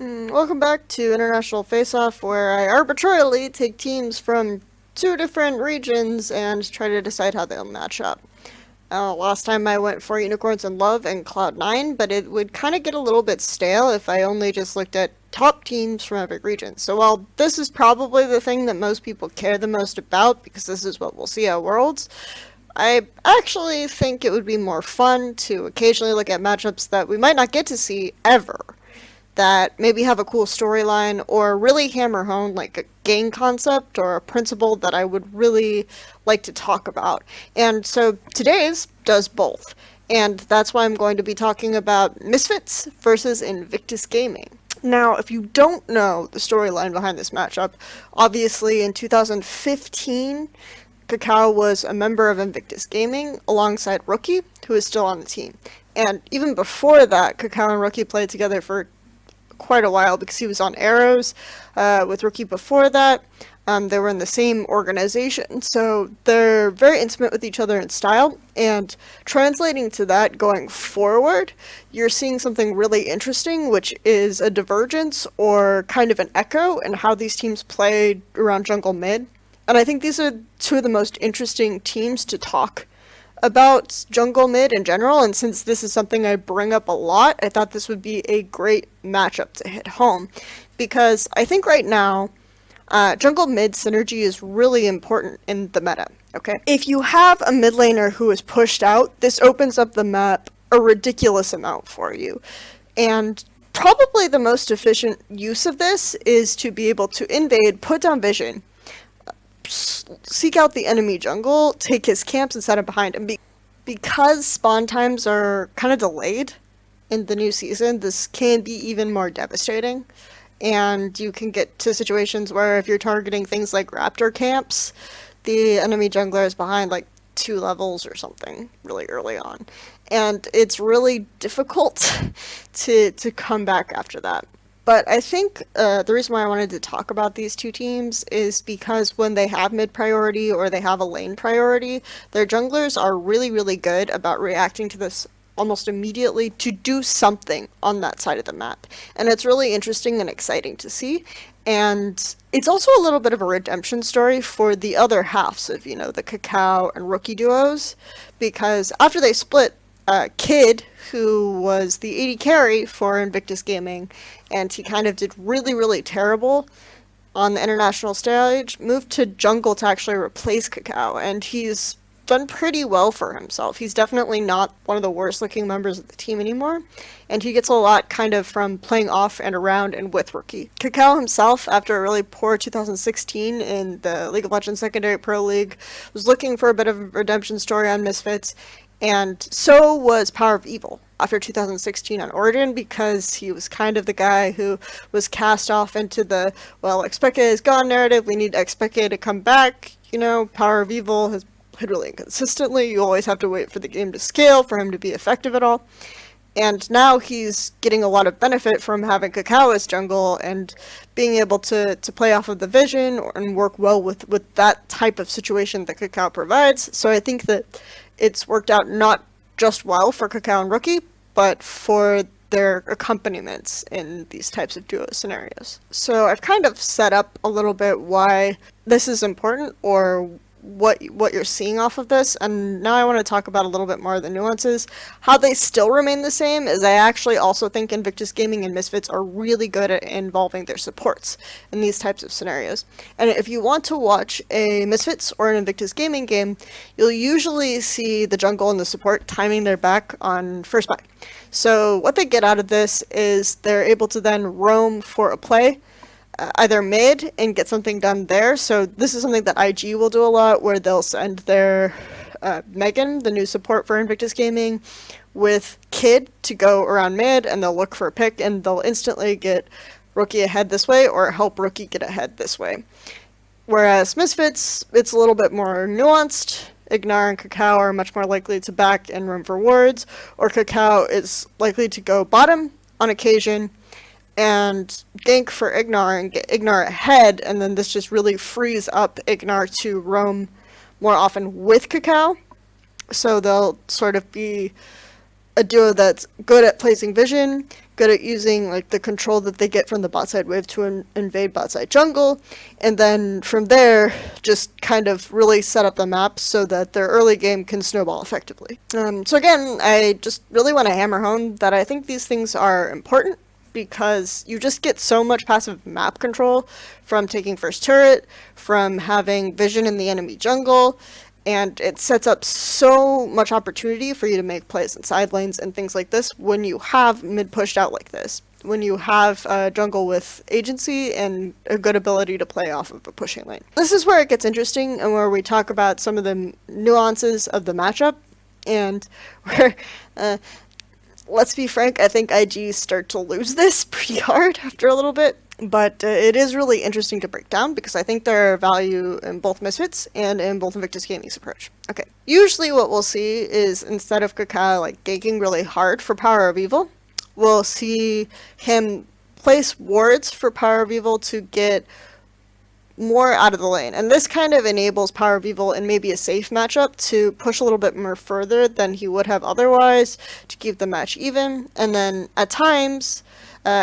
Welcome back to International Faceoff, where I arbitrarily take teams from two different regions and try to decide how they'll match up. Last time I went for Unicorns in Love and Cloud9, but it would kind of get a little bit stale if I only just looked at top teams from every region. So while this is probably the thing that most people care the most about, because this is what we'll see at Worlds, I actually think it would be more fun to occasionally look at matchups that we might not get to see ever, that maybe have a cool storyline or really hammer home like a game concept or a principle that I would really like to talk about. And so today's does both. And that's why I'm going to be talking about Misfits versus Invictus Gaming. Now, if you don't know the storyline behind this matchup, obviously in 2015, KaKAO was a member of Invictus Gaming alongside Rookie, who is still on the team. And even before that, KaKAO and Rookie played together for quite a while because he was on Arrows with Rookie before that. They were in the same organization, so they're very intimate with each other in style, and translating to that going forward, you're seeing something really interesting, which is a divergence or kind of an echo in how these teams played around jungle mid. And I think these are two of the most interesting teams to talk about jungle mid in general, and since this is something I bring up a lot, I thought this would be a great matchup to hit home, because I think right now, jungle mid synergy is really important in the meta, okay? If you have a mid laner who is pushed out, this opens up the map a ridiculous amount for you, and probably the most efficient use of this is to be able to invade, put down vision, seek out the enemy jungle, take his camps and set him behind him. Because spawn times are kind of delayed in the new season, this can be even more devastating. And you can get to situations where if you're targeting things like raptor camps, the enemy jungler is behind like 2 levels or something really early on. And it's really difficult to come back after that. But I think the reason why I wanted to talk about these two teams is because when they have mid priority or they have a lane priority, their junglers are really, really good about reacting to this almost immediately to do something on that side of the map. And it's really interesting and exciting to see. And it's also a little bit of a redemption story for the other halves of, the KaKAO and Rookie duos, because after they split, Kid, who was the AD carry for Invictus Gaming, and he kind of did really, really terrible on the international stage, moved to jungle to actually replace KaKAO, and he's done pretty well for himself. He's definitely not one of the worst looking members of the team anymore, and he gets a lot kind of from playing off and around and with Rookie. KaKAO himself, after a really poor 2016 in the League of Legends Secondary Pro League, was looking for a bit of a redemption story on Misfits, and so was Power of Evil after 2016 on Origin, because he was kind of the guy who was cast off into the, well, Expeke is gone narrative, we need Expeke to come back. Power of Evil has played really inconsistently, you always have to wait for the game to scale for him to be effective at all. And now he's getting a lot of benefit from having KaKAO as jungle and being able to play off of the vision and work well with that type of situation that KaKAO provides. So I think that it's worked out not just well for KaKAO and Rookie, but for their accompaniments in these types of duo scenarios. So I've kind of set up a little bit why this is important, or what you're seeing off of this, and now I want to talk about a little bit more of the nuances. How they still remain the same is I actually also think Invictus Gaming and Misfits are really good at involving their supports in these types of scenarios. And if you want to watch a Misfits or an Invictus Gaming game, you'll usually see the jungle and the support timing their back on first buy. So what they get out of this is they're able to then roam for a play, either mid and get something done there. So this is something that IG will do a lot, where they'll send their Megan, the new support for Invictus Gaming, with Kid to go around mid, and they'll look for a pick, and they'll instantly get Rookie ahead this way or help Rookie get ahead this way. Whereas Misfits, it's a little bit more nuanced. Ignar and KaKAO are much more likely to back and room for wards, or KaKAO is likely to go bottom on occasion and gank for Ignar and get Ignar ahead, and then this just really frees up Ignar to roam more often with KaKAO. So they'll sort of be a duo that's good at placing vision, good at using like the control that they get from the bot side wave to invade bot side jungle, and then from there just kind of really set up the map so that their early game can snowball effectively. So again, I just really want to hammer home that I think these things are important because you just get so much passive map control from taking first turret, from having vision in the enemy jungle, and it sets up so much opportunity for you to make plays in side lanes and things like this when you have mid pushed out like this. When you have a jungle with agency and a good ability to play off of a pushing lane. This is where it gets interesting and where we talk about some of the nuances of the matchup and where, let's be frank, I think IG start to lose this pretty hard after a little bit. But it is really interesting to break down because I think there are value in both Misfits and in both Invictus Gaming's approach. Okay, usually what we'll see is instead of KaKAO like ganking really hard for Power of Evil, we'll see him place wards for Power of Evil to get more out of the lane. And this kind of enables Power of Evil in maybe a safe matchup to push a little bit more further than he would have otherwise to keep the match even. And then at times,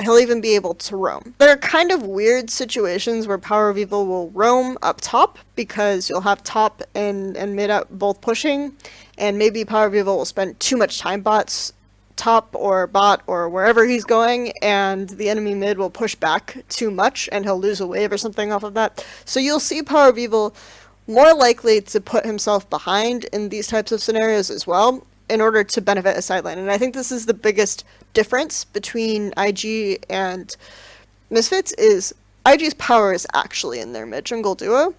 he'll even be able to roam. There are kind of weird situations where Power of Evil will roam up top because you'll have top and mid up both pushing, and maybe Power of Evil will spend too much time bots top or bot or wherever he's going, and the enemy mid will push back too much and he'll lose a wave or something off of that. So you'll see Power of Evil more likely to put himself behind in these types of scenarios as well in order to benefit a side lane. And I think this is the biggest difference between IG and Misfits is IG's power is actually in their mid jungle duo,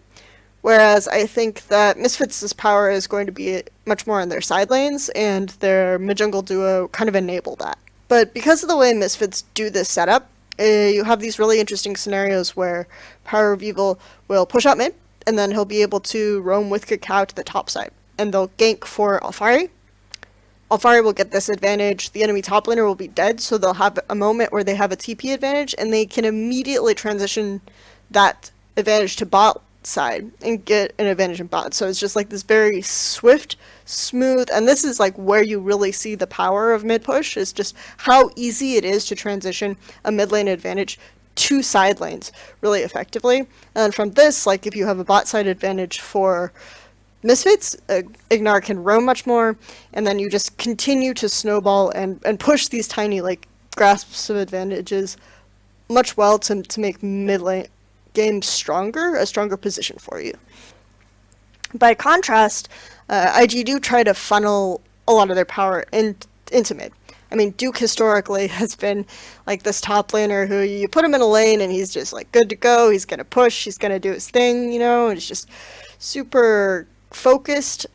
whereas I think that Misfits' power is going to be much more in their side lanes, and their mid jungle duo kind of enable that. But because of the way Misfits do this setup, you have these really interesting scenarios where Power of Evil will push out mid, and then he'll be able to roam with KaKAO to the top side, and they'll gank for Alfari. Alfari will get this advantage, the enemy top laner will be dead, so they'll have a moment where they have a TP advantage, and they can immediately transition that advantage to bot side and get an advantage in bot. So it's just like this very swift, smooth, and this is like where you really see the power of mid push, is just how easy it is to transition a mid lane advantage to side lanes really effectively. And from this, like if you have a bot side advantage for Misfits, Ignar can roam much more, and then you just continue to snowball and push these tiny like grasps of advantages much well to make mid lane game stronger, a stronger position for you. By contrast, IG do try to funnel a lot of their power into mid. I mean, Duke historically has been like this top laner who you put him in a lane and he's just like good to go, he's gonna push, he's gonna do his thing, you know, and it's just super focused.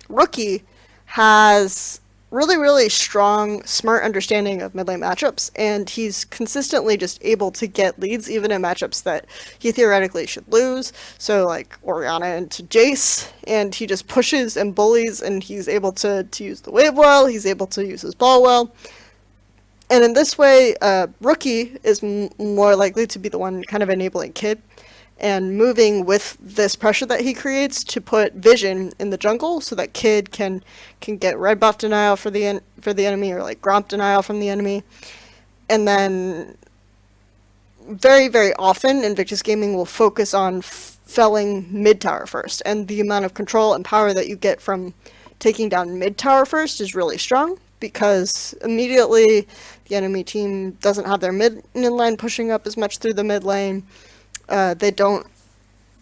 Rookie has really strong, smart understanding of mid lane matchups, and he's consistently just able to get leads even in matchups that he theoretically should lose. So like Orianna into Jace, and he just pushes and bullies, and he's able to use the wave well, he's able to use his ball well. And in this way, Rookie is more likely to be the one kind of enabling Kid and moving with this pressure that he creates to put vision in the jungle so that Kid can get red buff denial for the enemy, or like Gromp denial from the enemy. And then very often Invictus Gaming will focus on felling mid tower first, and the amount of control and power that you get from taking down mid tower first is really strong, because immediately the enemy team doesn't have their mid line pushing up as much through the mid lane. They don't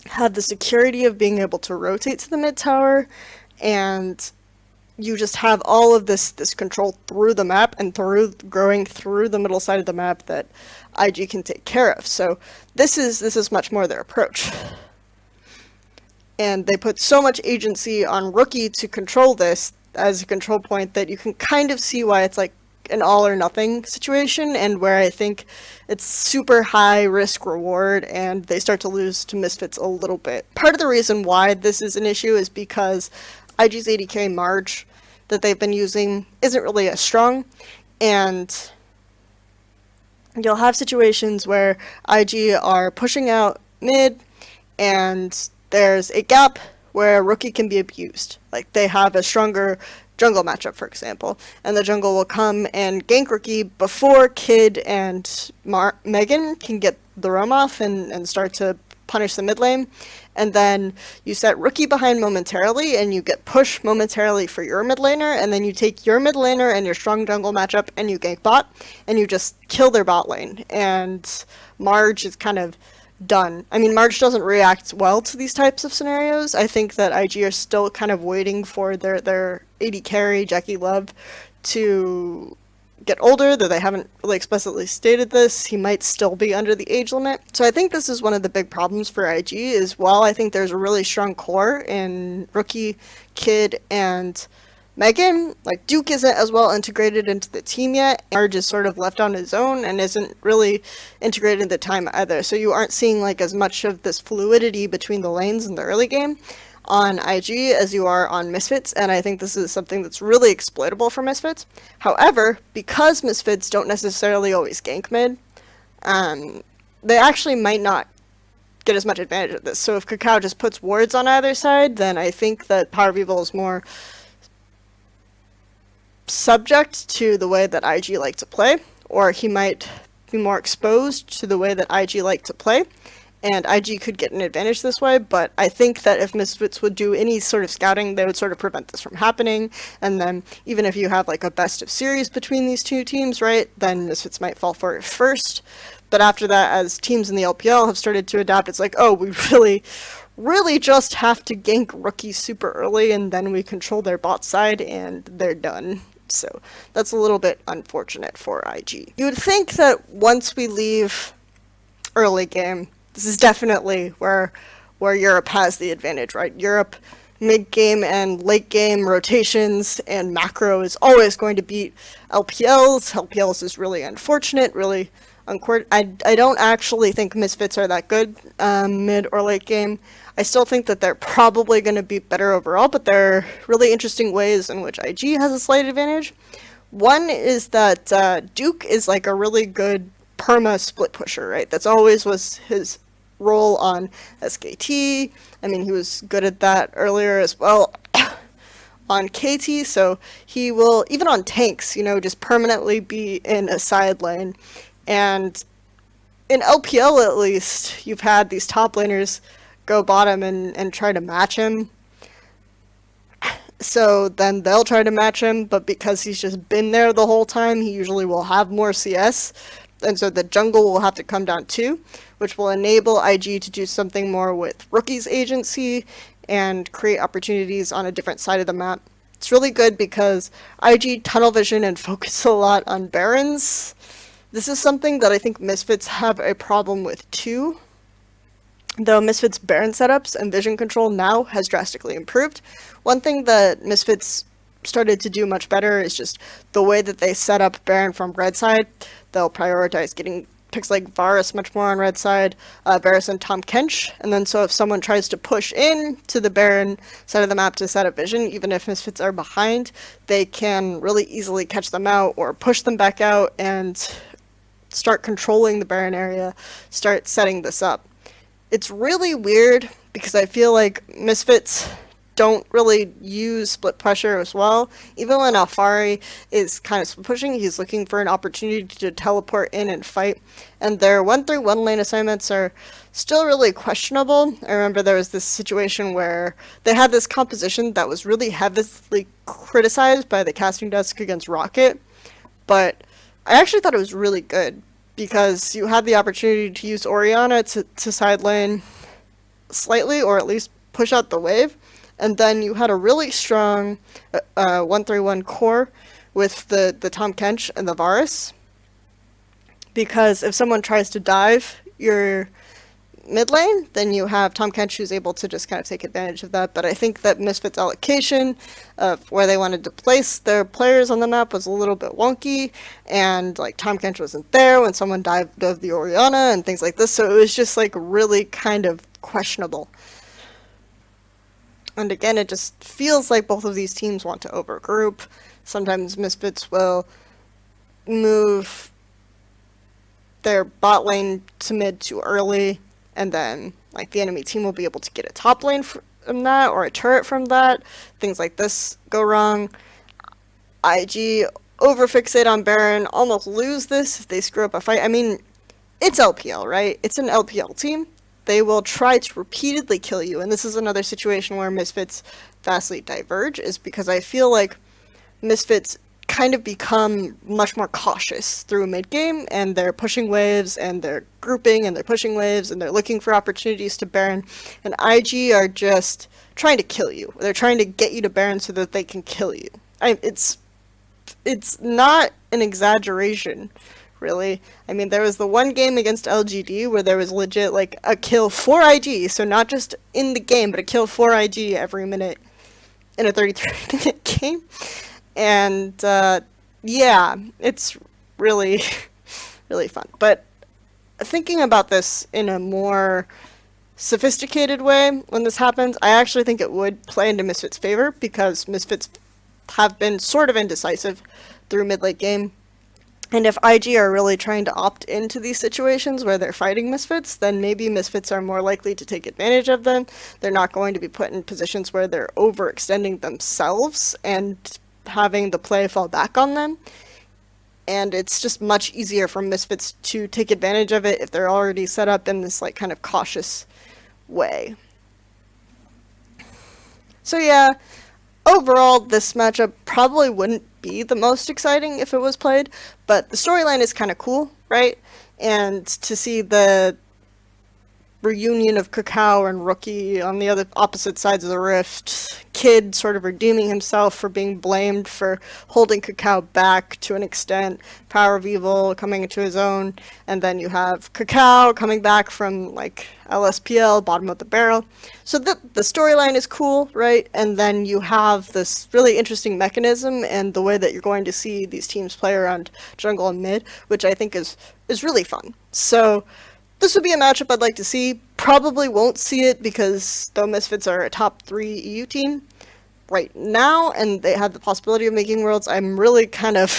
have the security of being able to rotate to the mid tower, and you just have all of this control through the map and growing through the middle side of the map that IG can take care of. So this is much more their approach. And they put so much agency on Rookie to control this as a control point that you can kind of see why it's like an all or nothing situation, and where I think it's super high risk reward and they start to lose to Misfits a little bit. Part of the reason why this is an issue is because IG's 80k Marge that they've been using isn't really as strong, and you'll have situations where IG are pushing out mid and there's a gap where Rookie can be abused. Like they have a stronger jungle matchup, for example, and the jungle will come and gank Rookie before Kid and Megan can get the roam off and start to punish the mid lane. And then you set Rookie behind momentarily, and you get push momentarily for your mid laner, and then you take your mid laner and your strong jungle matchup, and you gank bot, and you just kill their bot lane. And Marge is kind of done. I mean, Marge doesn't react well to these types of scenarios. I think that IG are still kind of waiting for their AD carry, Jackie Love, to get older, though they haven't really explicitly stated this. He might still be under the age limit. So I think this is one of the big problems for IG is, while I think there's a really strong core in Rookie, Kid, and Megan, like, Duke isn't as well integrated into the team yet. Marge is sort of left on his own and isn't really integrated into the time either. So you aren't seeing like as much of this fluidity between the lanes in the early game on IG as you are on Misfits, and I think this is something that's really exploitable for Misfits. However, because Misfits don't necessarily always gank mid, they actually might not get as much advantage of this. So if KaKAO just puts wards on either side, then I think that Power People is more subject to the way that IG like to play, or he might be more exposed to the way that IG like to play, and IG could get an advantage this way. But I think that if Misfits would do any sort of scouting, they would sort of prevent this from happening. And then even if you have like a best of series between these two teams, right, then Misfits might fall for it first. But after that, as teams in the LPL have started to adapt, it's like, oh, we really just have to gank Rookie super early, and then we control their bot side, and they're done. So that's a little bit unfortunate for IG. You would think that once we leave early game, this is definitely where Europe has the advantage, right? Europe, mid-game and late-game rotations and macro is always going to beat LPLs. LPLs is really unfortunate, really I don't actually think Misfits are that good mid or late game. I still think that they're probably going to be better overall, but there are really interesting ways in which IG has a slight advantage. One is that Duke is like a really good perma split pusher, right? That's always was his role on SKT. I mean, he was good at that earlier as well on KT, so he will, even on tanks, just permanently be in a side lane. And in LPL, at least, you've had these top laners go bottom and try to match him. So then they'll try to match him, but because he's just been there the whole time, he usually will have more CS. And so the jungle will have to come down too, which will enable IG to do something more with Rookie's agency and create opportunities on a different side of the map. It's really good because IG tunnel vision and focus a lot on Barons. This is something that I think Misfits have a problem with too. Though Misfits' Baron setups and vision control now has drastically improved. One thing that Misfits started to do much better is just the way that they set up Baron from red side. They'll prioritize getting picks like Varus much more on red side, Varus and Tahm Kench, and then so if someone tries to push in to the Baron side of the map to set up vision, even if Misfits are behind, they can really easily catch them out or push them back out and start controlling the Baron area, start setting this up. It's really weird because I feel like Misfits don't really use split pressure as well. Even when Alfari is kind of split pushing, he's looking for an opportunity to teleport in and fight. And their 1-3-1 lane assignments are still really questionable. I remember there was this situation where they had this composition that was really heavily criticized by the casting desk against Rocket, but I actually thought it was really good because you had the opportunity to use Orianna to side lane slightly, or at least push out the wave. And then you had a really strong 1-3-1 core with the Tahm Kench and the Varus. Because if someone tries to dive your mid lane, then you have Tahm Kench who's able to just kind of take advantage of that. But I think that Misfits' allocation of where they wanted to place their players on the map was a little bit wonky. And like Tahm Kench wasn't there when someone dived of the Orianna and things like this. So it was just like really kind of questionable. And again, it just feels like both of these teams want to overgroup. Sometimes Misfits will move their bot lane to mid too early, and then like the enemy team will be able to get a top lane from that or a turret from that. Things like this go wrong. IG overfixate on Baron, almost lose this if they screw up a fight. I mean, it's LPL, right? It's an LPL team. They will try to repeatedly kill you, and this is another situation where Misfits vastly diverge, is because I feel like Misfits kind of become much more cautious through mid-game, and they're pushing waves, and they're grouping, and they're pushing waves, and they're looking for opportunities to Baron, and IG are just trying to kill you. They're trying to get you to Baron so that they can kill you. It's not an exaggeration, really. I mean, there was the one game against LGD where there was legit, like, a kill for IG, so not just in the game, but a kill for IG every minute in a 33-minute game. And, yeah, it's really, really fun. But thinking about this in a more sophisticated way when this happens, I actually think it would play into Misfits' favor, because Misfits have been sort of indecisive through mid-late game. And if IG are really trying to opt into these situations where they're fighting Misfits, then maybe Misfits are more likely to take advantage of them. They're not going to be put in positions where they're overextending themselves and having the play fall back on them. And it's just much easier for Misfits to take advantage of it if they're already set up in this like kind of cautious way. So yeah, overall this matchup probably wouldn't be the most exciting if it was played, but the storyline is kind of cool, right? And to see the reunion of KaKAO and Rookie on the other opposite sides of the rift, Kid sort of redeeming himself for being blamed for holding KaKAO back to an extent, Power of Evil coming into his own, and then you have KaKAO coming back from like LSPL, bottom of the barrel. So the storyline is cool, right? And then you have this really interesting mechanism and the way that you're going to see these teams play around jungle and mid, which I think is really fun. So this would be a matchup I'd like to see. Probably won't see it because though Misfits are a top 3 EU team right now and they have the possibility of making Worlds, I'm really kind of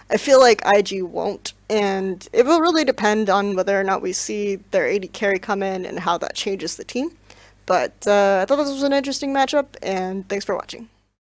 I feel like IG won't, and it will really depend on whether or not we see their AD carry come in and how that changes the team. But I thought this was an interesting matchup, and thanks for watching.